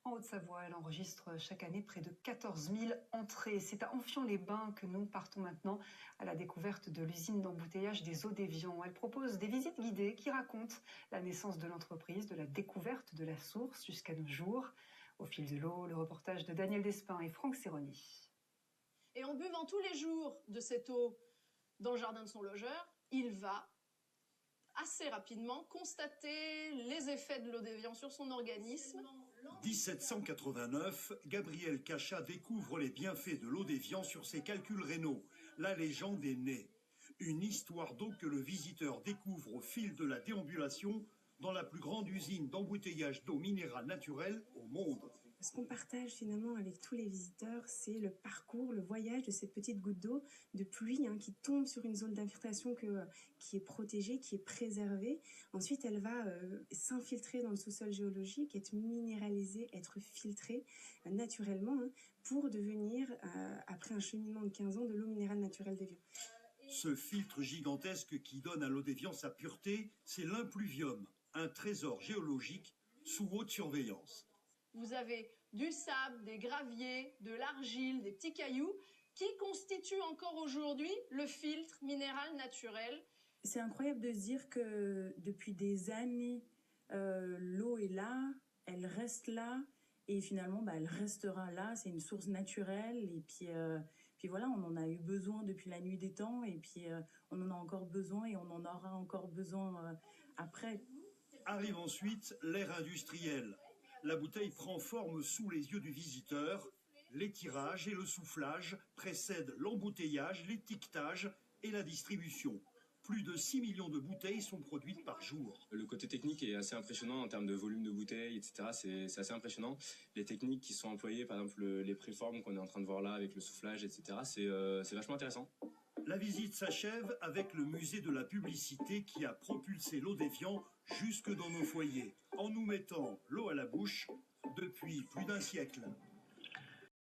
En Haute-Savoie, elle enregistre chaque année près de 14 000 entrées. C'est à Amphion-les-Bains que nous partons maintenant à la découverte de l'usine d'embouteillage des Eaux d'Évian. Elle propose des visites guidées qui racontent la naissance de l'entreprise, de la découverte de la source jusqu'à nos jours. Au fil de l'eau, le reportage de Daniel Despins et Franck Serroni. Et en buvant tous les jours de cette eau dans le jardin de son logeur, il va assez rapidement constater les effets de l'eau d'Évian sur son organisme. 1789, Gabriel Cachat découvre les bienfaits de l'eau d'Évian sur ses calculs rénaux. La légende est née. Une histoire d'eau que le visiteur découvre au fil de la déambulation dans la plus grande usine d'embouteillage d'eau minérale naturelle au monde. Ce qu'on partage finalement avec tous les visiteurs, c'est le parcours, le voyage de cette petite goutte d'eau de pluie qui tombe sur une zone d'infiltration qui est protégée, qui est préservée. Ensuite, elle va s'infiltrer dans le sous-sol géologique, être minéralisée, être filtrée naturellement pour devenir, après un cheminement de 15 ans, de l'eau minérale naturelle d'Évian. Ce filtre gigantesque qui donne à l'eau d'Évian sa pureté, c'est l'impluvium, un trésor géologique sous haute surveillance. Vous avez du sable, des graviers, de l'argile, des petits cailloux qui constituent encore aujourd'hui le filtre minéral naturel. C'est incroyable de se dire que depuis des années, l'eau est là, elle reste là et finalement elle restera là. C'est une source naturelle et puis voilà, on en a eu besoin depuis la nuit des temps et puis on en a encore besoin et on en aura encore besoin après. Arrive ensuite l'ère industrielle. La bouteille prend forme sous les yeux du visiteur. L'étirage et le soufflage précèdent l'embouteillage, l'étiquetage et la distribution. Plus de 6 millions de bouteilles sont produites par jour. Le côté technique est assez impressionnant en termes de volume de bouteilles, etc. C'est assez impressionnant. Les techniques qui sont employées, par exemple les préformes qu'on est en train de voir là avec le soufflage, etc. C'est vachement intéressant. La visite s'achève avec le musée de la publicité qui a propulsé l'eau d'Évian jusque dans nos foyers, en nous mettant l'eau à la bouche depuis plus d'un siècle.